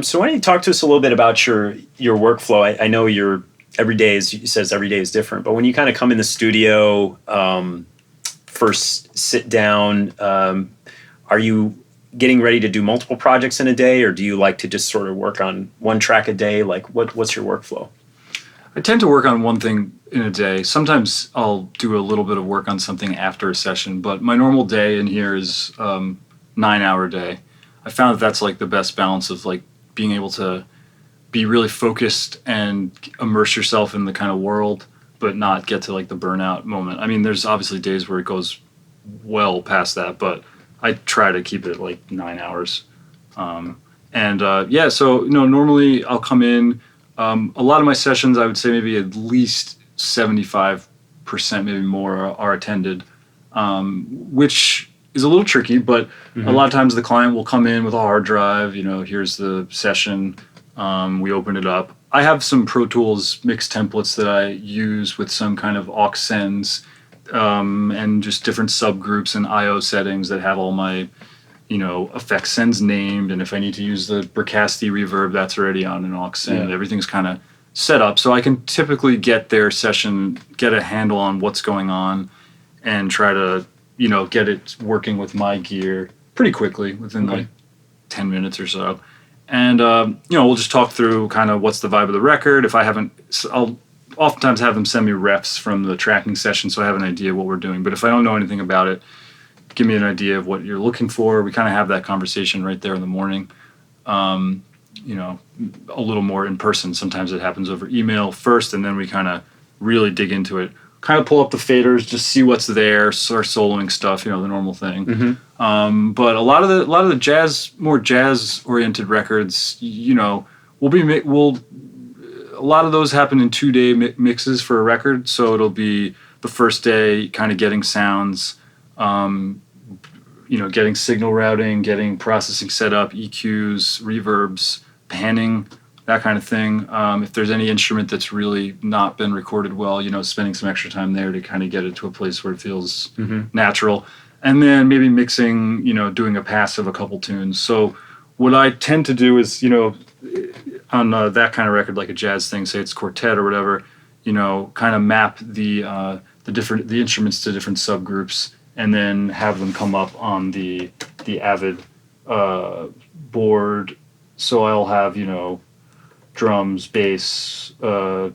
So why don't you talk to us a little bit about your workflow? I know every day every day is different, but when you kind of come in the studio, first sit down, are you getting ready to do multiple projects in a day, or do you like to just sort of work on one track a day? Like what's your workflow? I tend to work on one thing in a day. Sometimes I'll do a little bit of work on something after a session, but my normal day in here is 9-hour day. I found that that's like the best balance of like being able to be really focused and immerse yourself in the kind of world, but not get to like the burnout moment. I mean, there's obviously days where it goes well past that, but I try to keep it like 9 hours. So normally I'll come in. A lot of my sessions, I would say maybe at least 75%, maybe more, are attended, which is a little tricky, but a lot of times the client will come in with a hard drive, here's the session, we open it up. I have some Pro Tools mix templates that I use with some kind of aux sends, and just different subgroups and I/O settings that have all my, effect sends named, and if I need to use the Bricasti reverb, that's already on an aux send. Yeah. Everything's kind of set up, so I can typically get their session, get a handle on what's going on, and try to, get it working with my gear pretty quickly within like 10 minutes or so. And, we'll just talk through kind of what's the vibe of the record. If I haven't, I'll oftentimes have them send me refs from the tracking session so I have an idea of what we're doing. But if I don't know anything about it, give me an idea of what you're looking for. We kind of have that conversation right there in the morning. A little more in person. Sometimes it happens over email first, and then we kind of really dig into it. Kind of pull up the faders, just see what's there, start soloing stuff, the normal thing. Mm-hmm. But a lot of the more jazz oriented records, a lot of those happen in 2-day mixes for a record. So it'll be the first day kind of getting sounds, getting signal routing, getting processing set up, EQs, reverbs, panning, that kind of thing. If there's any instrument that's really not been recorded well, spending some extra time there to kind of get it to a place where it feels natural. And then maybe mixing, doing a pass of a couple tunes. So what I tend to do is, on that kind of record, like a jazz thing, say it's quartet or whatever, kind of map the instruments to different subgroups, and then have them come up on the Avid board. So I'll have, drums, bass, piano,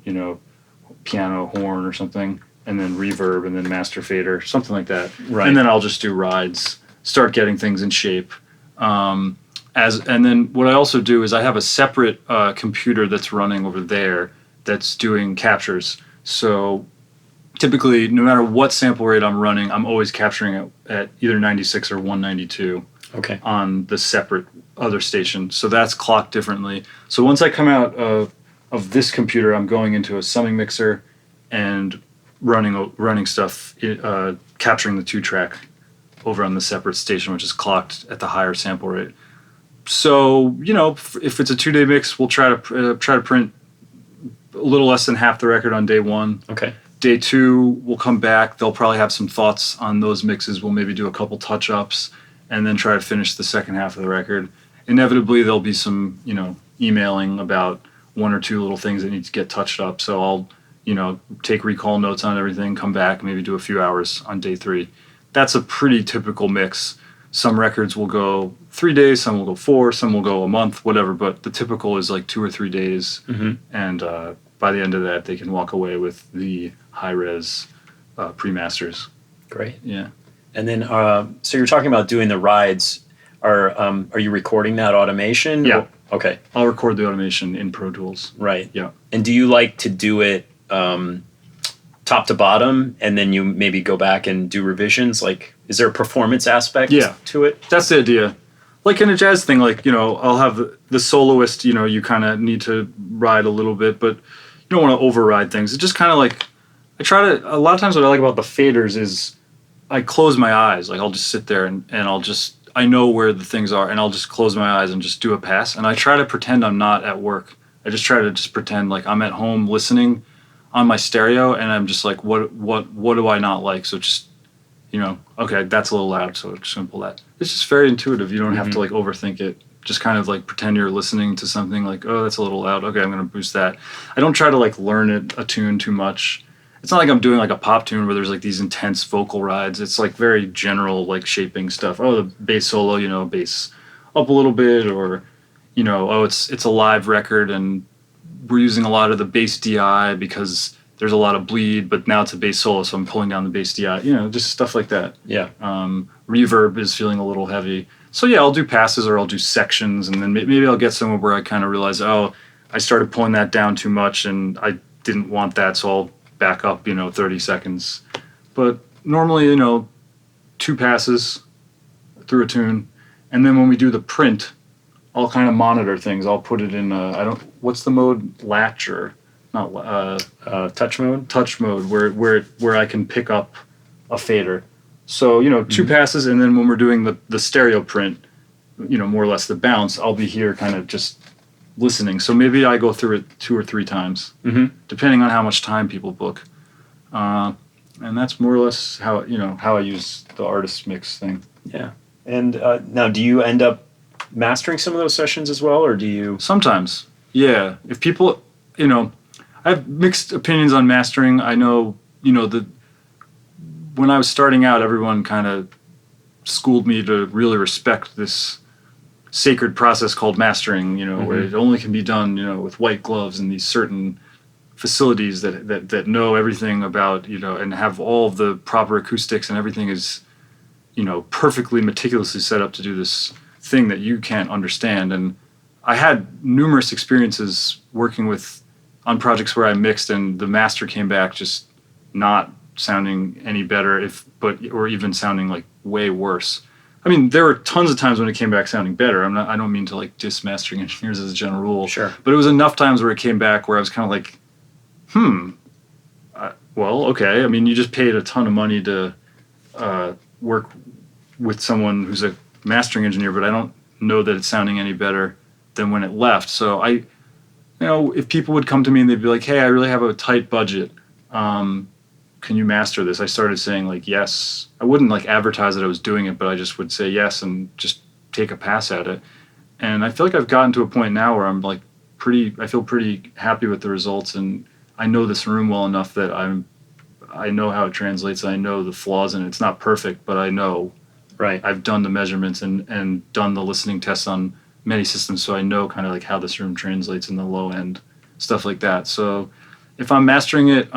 horn or something, and then reverb, and then master fader, something like that. Right. And then I'll just do rides, start getting things in shape. And then what I also do is I have a separate computer that's running over there that's doing captures. So typically, no matter what sample rate I'm running, I'm always capturing it at either 96 or 192 on the separate other station. So that's clocked differently. So once I come out of this computer, I'm going into a summing mixer and running stuff, capturing the 2-track over on the separate station, which is clocked at the higher sample rate. So, if it's a 2-day mix, we'll try to print a little less than half the record on day 1. Okay. Day 2, we'll come back. They'll probably have some thoughts on those mixes. We'll maybe do a couple touch-ups and then try to finish the second half of the record. Inevitably, there'll be some, emailing about 1 or 2 little things that need to get touched up. So I'll, take recall notes on everything, come back, maybe do a few hours on day 3. That's a pretty typical mix. Some records will go 3 days, some will go 4, some will go a month, whatever. But the typical is like 2 or 3 days. Mm-hmm. And by the end of that, they can walk away with the high-res pre-masters. Great. Yeah. And then, so you're talking about doing the rides. Are you recording that automation? Yeah. Okay. I'll record the automation in Pro Tools. Right. Yeah. And do you like to do it top to bottom, and then you maybe go back and do revisions? Like, is there a performance aspect to it? That's the idea. Like in a jazz thing, like, I'll have the soloist, you kind of need to ride a little bit, but you don't want to override things. It's just kind of like, a lot of times what I like about the faders is I close my eyes. Like, I'll just sit there and I know where the things are, and I'll just close my eyes and just do a pass. And I try to pretend I'm not at work. I just try to just pretend like I'm at home listening on my stereo, and I'm just like, what do I not like? So just, okay, that's a little loud, so I'm just gonna pull that. It's just very intuitive. You don't have to like overthink it. Just kind of like pretend you're listening to something like, oh, that's a little loud. Okay, I'm going to boost that. I don't try to like learn a tune too much. It's not like I'm doing like a pop tune where there's like these intense vocal rides. It's like very general like shaping stuff. Oh, the bass solo, you know, bass up a little bit, or you know, oh, it's a live record and we're using a lot of the bass DI because there's a lot of bleed, but now it's a bass solo, so I'm pulling down the bass DI. You know, just stuff like that. Yeah. Reverb is feeling a little heavy. So yeah, I'll do passes or I'll do sections, and then maybe I'll get somewhere where I kind of realize, oh, I started pulling that down too much and I didn't want that, so I'll back up, you know, 30 seconds. But normally, you know, 2 passes through a tune, and then when we do the print, I'll kind of monitor things. I'll put it in what's the mode? Latch or not? Touch mode. Touch mode, where I can pick up a fader. So, you know, 2 passes, and then when we're doing the stereo print, you know, more or less the bounce, I'll be here kind of just listening. So maybe I go through it 2 or 3 times, depending on how much time people book. And that's more or less how I use the artist mix thing. Yeah. And now, do you end up mastering some of those sessions as well, or do you? Sometimes, yeah. If people, you know, I have mixed opinions on mastering. I know, you know, when I was starting out, everyone kind of schooled me to really respect this sacred process called mastering, you know, where it only can be done, you know, with white gloves and these certain facilities that know everything about, you know, and have all of the proper acoustics, and everything is, you know, perfectly meticulously set up to do this thing that you can't understand. And I had numerous experiences working on projects where I mixed and the master came back just not sounding any better, or even sounding like way worse. I mean, there were tons of times when it came back sounding better. I don't mean to like diss mastering engineers as a general rule. Sure. But it was enough times where it came back where I was kind of like, well, okay. I mean, you just paid a ton of money to work with someone who's a mastering engineer, but I don't know that it's sounding any better than when it left. So you know, if people would come to me and they'd be like, hey, I really have a tight budget. Can you master this? I started saying like, yes. I wouldn't like advertise that I was doing it, but I just would say yes and just take a pass at it. And I feel like I've gotten to a point now where I'm like I feel pretty happy with the results, and I know this room well enough that I know how it translates. I know the flaws in it. It's not perfect, but I know. Right. I've done the measurements and done the listening tests on many systems, so I know kind of like how this room translates in the low end, stuff like that. So if I'm mastering it,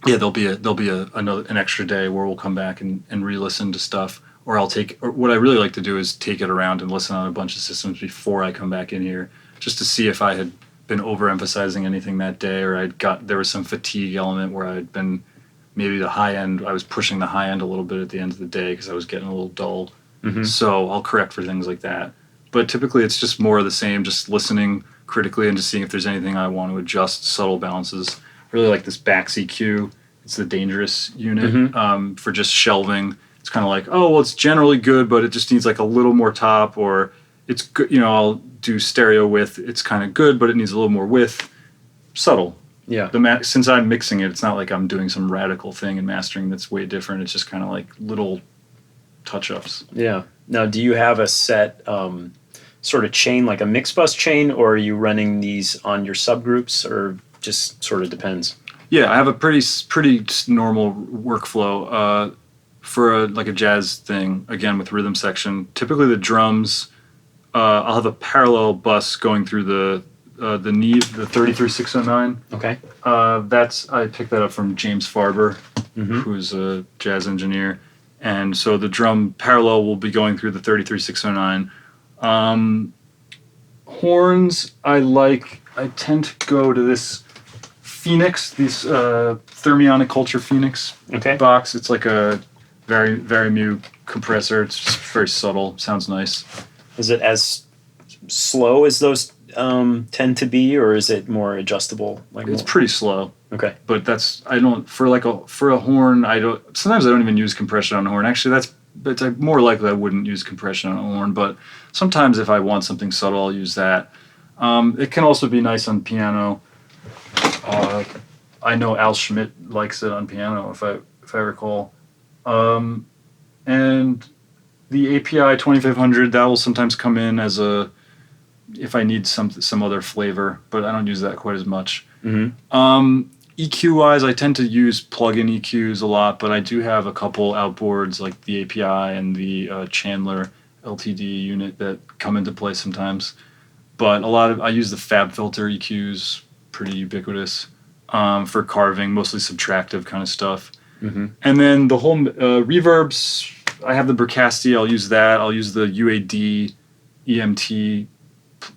yeah, there'll be an extra day where we'll come back and re-listen to stuff, or what I really like to do is take it around and listen on a bunch of systems before I come back in here, just to see if I had been overemphasizing anything that day, or there was some fatigue element where I'd been maybe the high end, I was pushing the high end a little bit at the end of the day because I was getting a little dull. So I'll correct for things like that. But typically it's just more of the same, just listening critically and just seeing if there's anything I want to adjust, subtle balances. I really like this back CQ. It's the dangerous unit for just shelving. It's kind of like, oh, well, it's generally good, but it just needs like a little more top, or it's good, you know, I'll do stereo width. It's kind of good, but it needs a little more width. Subtle. Yeah. Since I'm mixing it, it's not like I'm doing some radical thing in mastering that's way different. It's just kind of like little touch-ups. Yeah. Now, do you have a set sort of chain, like a mix bus chain, or are you running these on your subgroups, or just sort of depends? Yeah, I have a pretty normal workflow for like a jazz thing, again, with rhythm section. Typically the drums, I'll have a parallel bus going through the 33609. Okay. I picked that up from James Farber, who's a jazz engineer. And so the drum parallel will be going through the 33609. Horns, I tend to go to this Phoenix, this Thermionic Culture Phoenix box. It's like a very mu compressor. It's just very subtle, sounds nice. Is it as slow as those tend to be, or is it more adjustable? It's pretty slow. Okay. But for a horn, sometimes I don't even use compression on a horn. Actually, it's more likely I wouldn't use compression on a horn, but sometimes if I want something subtle, I'll use that. It can also be nice on piano. I know Al Schmidt likes it on piano, if I recall. And the API 2500, that will sometimes come in as if I need some other flavor, but I don't use that quite as much. EQ wise, I tend to use plug-in EQs a lot, but I do have a couple outboards like the API and the Chandler LTD unit that come into play sometimes. But I use the Fab Filter EQs, pretty ubiquitous for carving, mostly subtractive kind of stuff. And then the whole reverbs, I have the Bricasti, I'll use that. I'll use the UAD EMT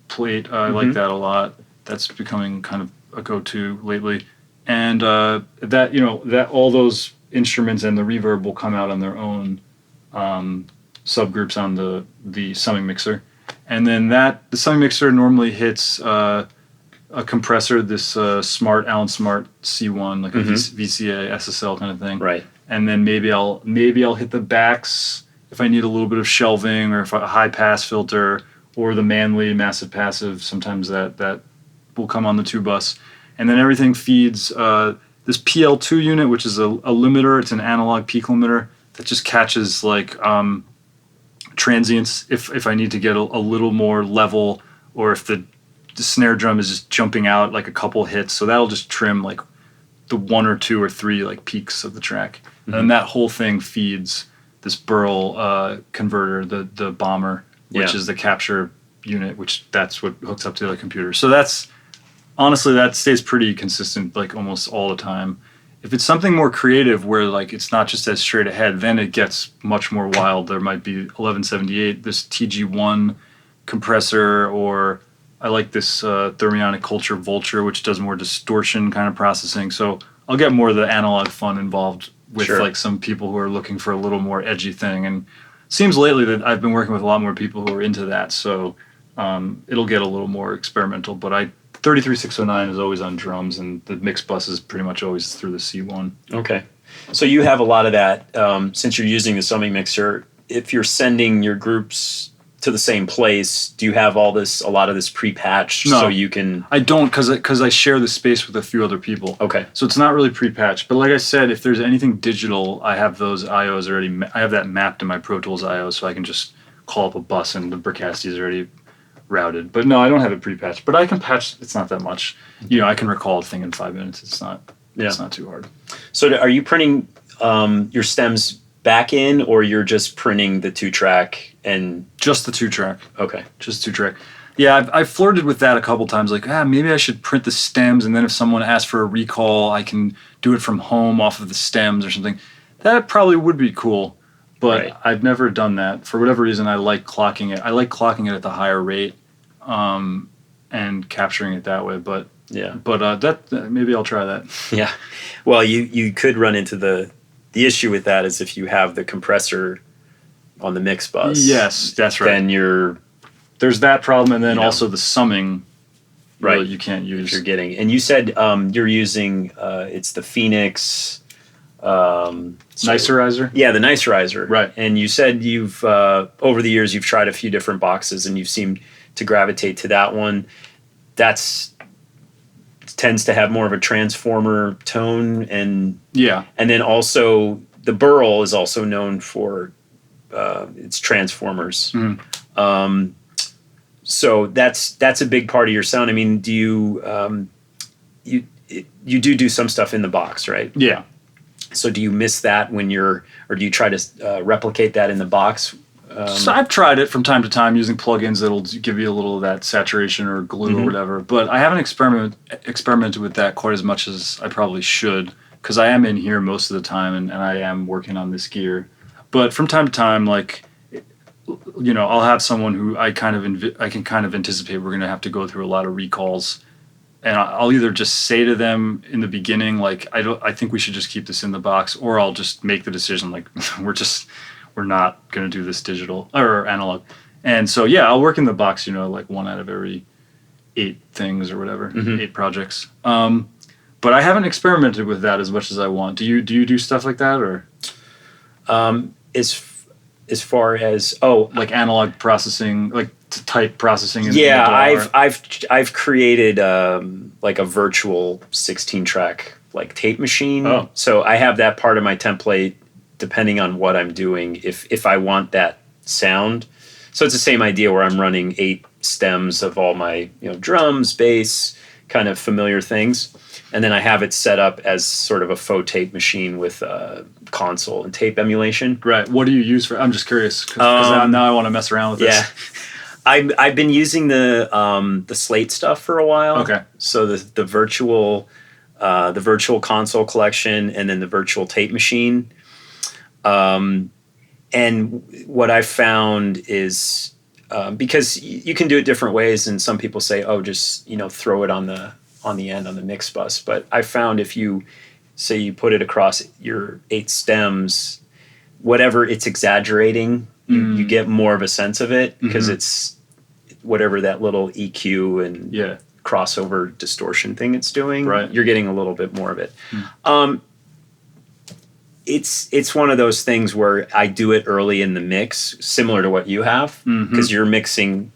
plate. I like that a lot. That's becoming kind of a go-to lately. And that all those instruments and the reverb will come out on their own subgroups on the summing mixer. And then the summing mixer normally hits a compressor, this Allen Smart C1, like a VCA SSL kind of thing. Right. And then maybe I'll hit the backs if I need a little bit of shelving, or if a high pass filter, or the Manley massive passive. Sometimes that will come on the 2-bus. And then everything feeds this PL2 unit, which is a limiter. It's an analog peak limiter that just catches like transients if I need to get a little more level, or if the snare drum is just jumping out like a couple hits. So that'll just trim like the 1 or 2 or 3 like peaks of the track. And that whole thing feeds this Burl converter, the Bomber, which is the capture unit, which that's what hooks up to the computer. So honestly, that stays pretty consistent like almost all the time. If it's something more creative where like it's not just as straight ahead, then it gets much more wild. There might be 1178, this TG1 compressor, or I like this Thermionic Culture Vulture, which does more distortion kind of processing. So I'll get more of the analog fun involved with like some people who are looking for a little more edgy thing. And it seems lately that I've been working with a lot more people who are into that. So it'll get a little more experimental. But 33609 is always on drums, and the mix bus is pretty much always through the C1. Okay. So you have a lot of that, since you're using the summing mixer. If you're sending your groups to the same place, do you have a lot of this pre-patched? No, so you can... I don't, because I share the space with a few other people. Okay. So it's not really pre-patched. But like I said, if there's anything digital, I have those IOs already. I have that mapped in my Pro Tools IO, so I can just call up a bus and the Bricasti is already routed. But no, I don't have it pre-patched. But I can patch. It's not that much. I can recall a thing in 5 minutes. It's not too hard. So are you printing your stems back in, or you're just printing the 2-track and... Just the 2-track. Okay. Just 2-track. Yeah, I've flirted with that a couple times. Like, maybe I should print the stems, and then if someone asks for a recall, I can do it from home off of the stems or something. That probably would be cool. But I've never done that. For whatever reason, I like clocking it. I like clocking it at the higher rate and capturing it that way. But maybe I'll try that. Yeah. Well, you could run into the issue with that is if you have the compressor on the mix bus. Yes, that's right. Then there's that problem, and then also the summing. Right. You can't use. You're getting, and you said you're using it's the Phoenix. Nicerizer? Yeah, the Nicerizer. Right. And you said you've, over the years, you've tried a few different boxes and you've seemed to gravitate to that one. Tends to have more of a transformer tone. And then also, the Burl is also known for its transformers. So that's a big part of your sound. I mean, do you do some stuff in the box, right? Yeah. So do you miss that or do you try to replicate that in the box? So I've tried it from time to time using plugins that'll give you a little of that saturation or glue or whatever, but I haven't experimented with that quite as much as I probably should, because I am in here most of the time and I am working on this gear. But from time to time, like, I'll have someone who I can kind of anticipate we're going to have to go through a lot of recalls. And I'll either just say to them in the beginning, like, I think we should just keep this in the box, or I'll just make the decision, like, we're not going to do this digital or analog. And so, I'll work in the box, like 1 out of every 8 things or whatever, 8 projects. But I haven't experimented with that as much as I want. Do you do stuff like that, or? As far as like analog processing, like type processing. I've created like a virtual 16-track like tape machine. So I have that part of my template depending on what I'm doing. If I want that sound. So it's the same idea where I'm running 8 stems of all my, drums, bass, kind of familiar things. And then I have it set up as sort of a faux tape machine with console and tape emulation. Right. What do you use for? I'm just curious because now I want to mess around with this. Yeah. I've been using the Slate stuff for a while. Okay. So the virtual console collection and then the virtual tape machine. And what I found is because you can do it different ways, and some people say, oh, just throw it on the end on the mix bus. But I found if you say you put it across your 8 stems, whatever it's exaggerating, you get more of a sense of it because it's whatever that little EQ and crossover distortion thing it's doing. Right. You're getting a little bit more of it. It's one of those things where I do it early in the mix, similar to what you have, because you're mixing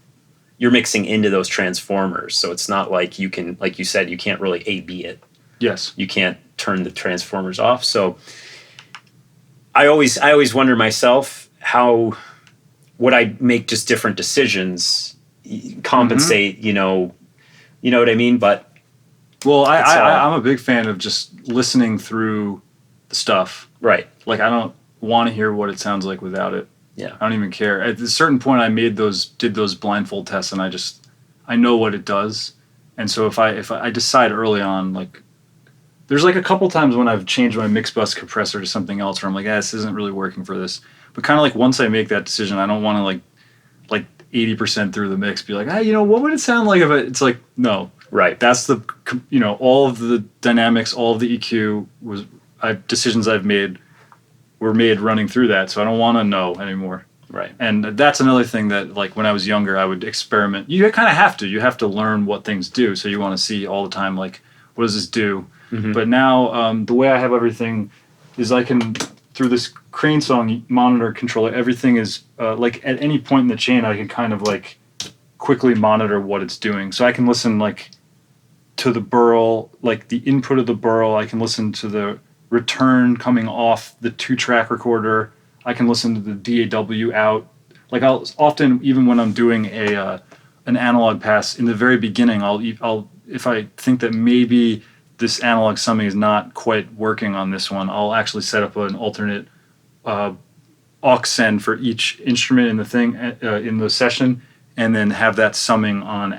into those transformers. So it's not like you can, like you said, you can't really A/B it. Yes. You can't turn the transformers off. So I always wonder myself, how would I make just different decisions, compensate, you know what I mean? But well, I'm a big fan of just listening through the stuff. Right. Like, I don't want to hear what it sounds like without it. Yeah. I don't even care. At a certain point, I did those blindfold tests, and I know what it does. And so if I decide early on, like, there's like a couple times when I've changed my mix bus compressor to something else where I'm like, this isn't really working for this. But kind of like once I make that decision, I don't want to like 80% through the mix be like, what would it sound like if it's like, no. Right. That's all of the dynamics, all of the EQ decisions I've made were made running through that, so I don't want to know anymore. Right. And that's another thing that, like, when I was younger, I would experiment. You kind of have to. You have to learn what things do, so you want to see all the time, like, what does this do? But now, the way I have everything is I can, through this Crane Song monitor controller, everything is, like, at any point in the chain, I can kind of, like, quickly monitor what it's doing. So I can listen, like, to the burl, like, the input of the burl. I can listen to the return coming off the 2-track recorder. I can listen to the DAW out. Like, I'll often, even when I'm doing an analog pass in the very beginning, I'll if I think that maybe this analog summing is not quite working on this one, I'll actually set up an alternate aux send for each instrument in the thing in the session, and then have that summing on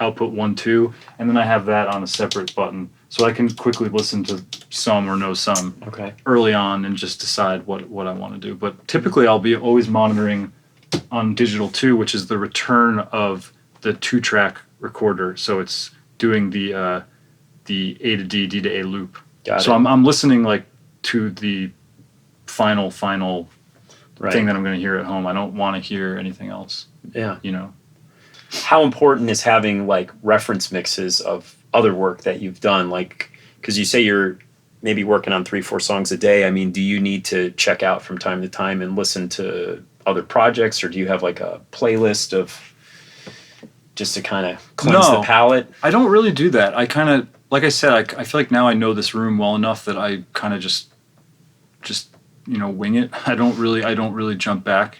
output 1, 2, and then I have that on a separate button. So I can quickly listen to some or no sum early on and just decide what I want to do. But typically I'll be always monitoring on digital 2, which is the return of the 2-track recorder. So it's doing the A to D, D to A loop. So I'm listening, like, to the final thing that I'm going to hear at home. I don't want to hear anything else. Yeah. How important is having, like, reference mixes of other work that you've done? Like, because you say you're maybe working on 3-4 songs a day. I mean, do you need to check out from time to time and listen to other projects, or do you have, like, a playlist of just to kind of cleanse the palate? I don't really do that. I kind of, like I said, I feel like now I know this room well enough that I kind of just wing it. I don't really jump back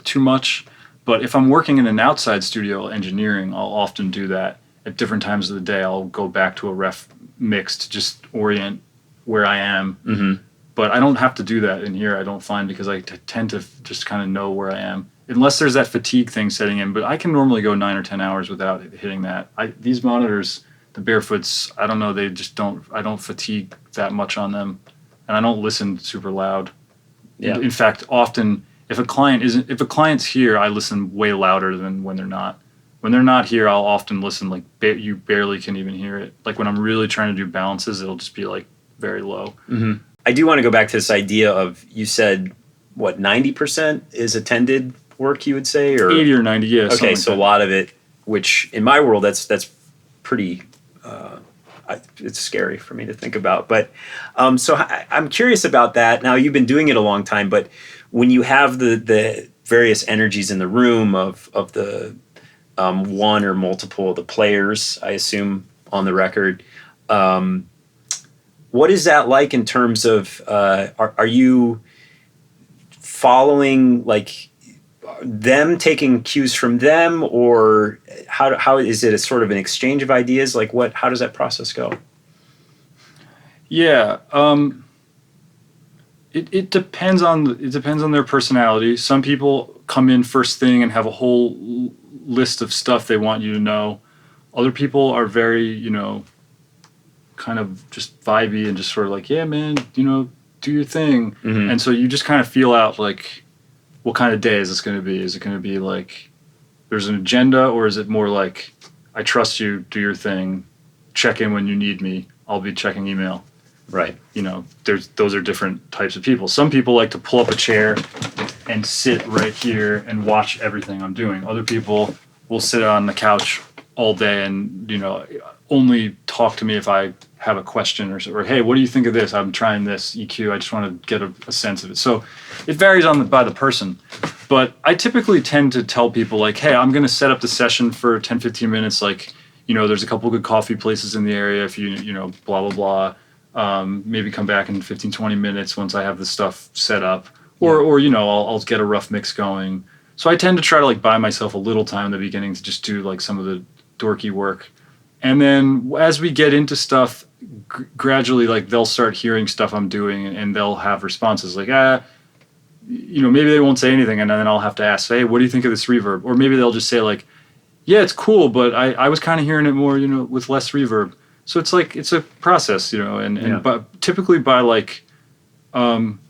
too much. But if I'm working in an outside studio engineering, I'll often do that. At different times of the day, I'll go back to a ref mix to just orient where I am. Mm-hmm. But I don't have to do that in here, I don't find, because I tend to just kind of know where I am. Unless there's that fatigue thing setting in, but I can normally go 9 or 10 hours without hitting that. These monitors, the Barefoots, I don't know, I don't fatigue that much on them, and I don't listen super loud. Yeah. In fact, often, if a client's here, I listen way louder than when they're not. When they're not here, I'll often listen like you barely can even hear it. Like when I'm really trying to do balances, it'll just be like very low. Mm-hmm. I do want to go back to this idea of, you said, what, 90% is attended work, you would say? Or 80 or 90, yeah. Okay, so a lot of it, which in my world, that's pretty, it's scary for me to think about. But so I'm curious about that. Now, you've been doing it a long time, but when you have the various energies in the room of the one or multiple of the players, I assume, on the record, what is that like in terms of, are you following like them taking cues from them, or how is it a sort of an exchange of ideas? Like how does that process go? Yeah. It depends on their personality. Some people come in first thing and have a whole list of stuff they want you to know. Other people are very, kind of just vibey and just sort of like, yeah, man, do your thing. Mm-hmm. And so you just kind of feel out like, what kind of day is this going to be? Is it going to be like there's an agenda, or is it more like I trust you, do your thing, check in when you need me, I'll be checking email. Right. Those are different types of people. Some people like to pull up a chair and sit right here and watch everything I'm doing. Other people will sit on the couch all day and, only talk to me if I have a question or hey, what do you think of this? I'm trying this EQ. I just want to get a sense of it. So it varies by the person. But I typically tend to tell people like, hey, I'm going to set up the session for 10, 15 minutes. Like, there's a couple good coffee places in the area if blah, blah, blah. Maybe come back in 15, 20 minutes once I have the stuff set up. Or I'll get a rough mix going. So I tend to try to like buy myself a little time in the beginning to just do like some of the dorky work. And then as we get into stuff, gradually, like they'll start hearing stuff I'm doing and they'll have responses like, maybe they won't say anything. And then I'll have to ask, hey, what do you think of this reverb? Or maybe they'll just say like, yeah, it's cool, but I was kind of hearing it more, with less reverb. So it's like, it's a process, but typically by like, around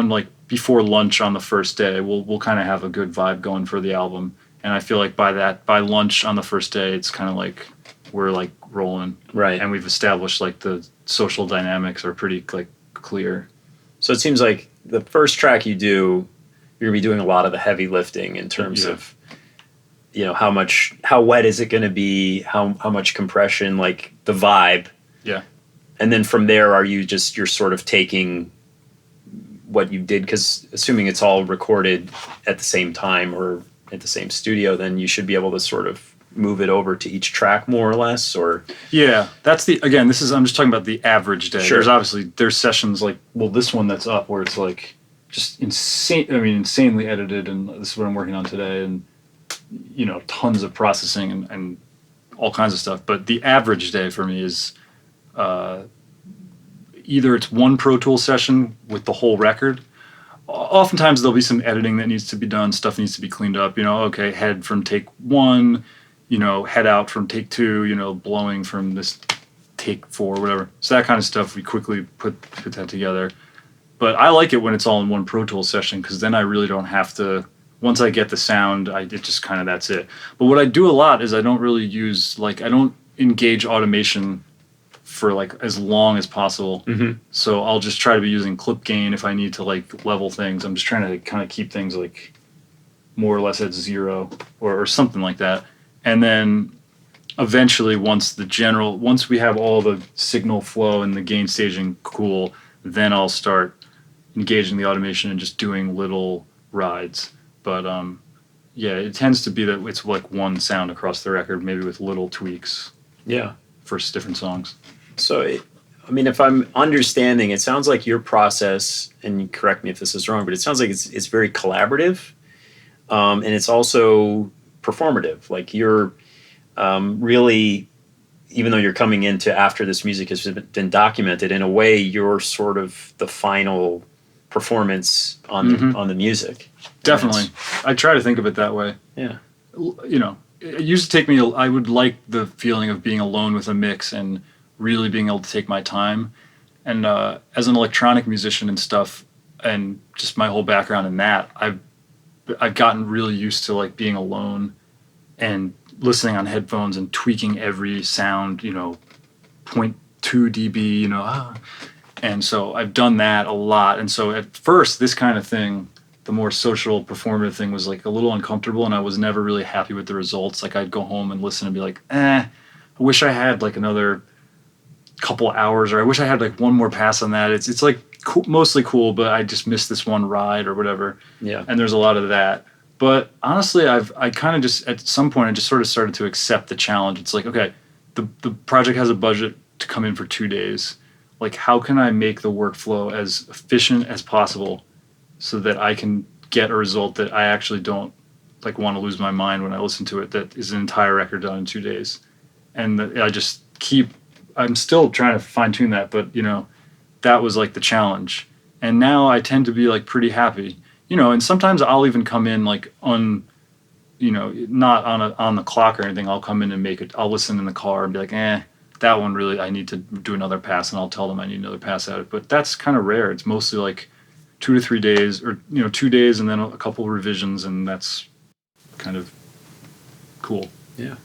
like before lunch on the first day, we'll kind of have a good vibe going for the album. And I feel like by lunch on the first day, it's kind of like we're like rolling. Right. And we've established like the social dynamics are pretty like clear. So it seems like the first track you do, you're gonna be doing a lot of the heavy lifting in terms of, how wet is it gonna be, how much compression, like the vibe. Yeah. And then from there, you're sort of taking what you did, because assuming it's all recorded at the same time or at the same studio, then you should be able to sort of move it over to each track more or less, or yeah, that's I'm just talking about the average day. Sure. There's sessions like, well, this one that's up where it's like just insanely edited, and this is what I'm working on today, and tons of processing and all kinds of stuff. But the average day for me is either it's one Pro Tools session with the whole record. Oftentimes there'll be some editing that needs to be done, stuff needs to be cleaned up, okay, head from take 1, head out from take 2, blowing from this take 4, whatever. So that kind of stuff, we quickly put that together. But I like it when it's all in one Pro Tools session, because then I really don't have to, once I get the sound, it just kind of, that's it. But what I do a lot is I don't really use, I don't engage automation for as long as possible. Mm-hmm. So I'll just try to be using clip gain if I need to level things. I'm just trying to kind of keep things more or less at 0 or something like that. And then eventually once we have all the signal flow and the gain staging cool, then I'll start engaging the automation and just doing little rides. But it tends to be that it's one sound across the record, maybe with little tweaks. Yeah. For different songs. So, if I'm understanding, it sounds like your process, and you correct me if this is wrong, but it sounds like it's very collaborative, and it's also performative. Like you're really, even though you're coming into after this music has been documented, in a way, you're sort of the final performance on the music. Definitely, I try to think of it that way. Yeah, it used to take me. I would like the feeling of being alone with a mix and really being able to take my time. And as an electronic musician and stuff, and just my whole background in that, I've gotten really used to being alone and listening on headphones and tweaking every sound, 0.2 dB, and so I've done that a lot. And so at first, this kind of thing, the more social performative thing, was a little uncomfortable, and I was never really happy with the results. I'd go home and listen and be like, I wish I had another couple hours, or I wish I had one more pass on that. It's cool, mostly cool, but I just missed this one ride or whatever. Yeah. And there's a lot of that. But honestly, I kind of just, at some point, I just sort of started to accept the challenge. It's okay, the project has a budget to come in for 2 days. How can I make the workflow as efficient as possible so that I can get a result that I actually don't like want to lose my mind when I listen to it, that is an entire record done in 2 days. And I just I'm still trying to fine tune that, but that was like the challenge. And now I tend to be like pretty happy, and sometimes I'll even come in like not on the clock or anything. I'll come in and make it. I'll listen in the car and be like, that one really, I need to do another pass, and I'll tell them I need another pass at it. But that's kind of rare. It's mostly like 2 to 3 days, or 2 days and then a couple revisions, and that's kind of cool. Yeah.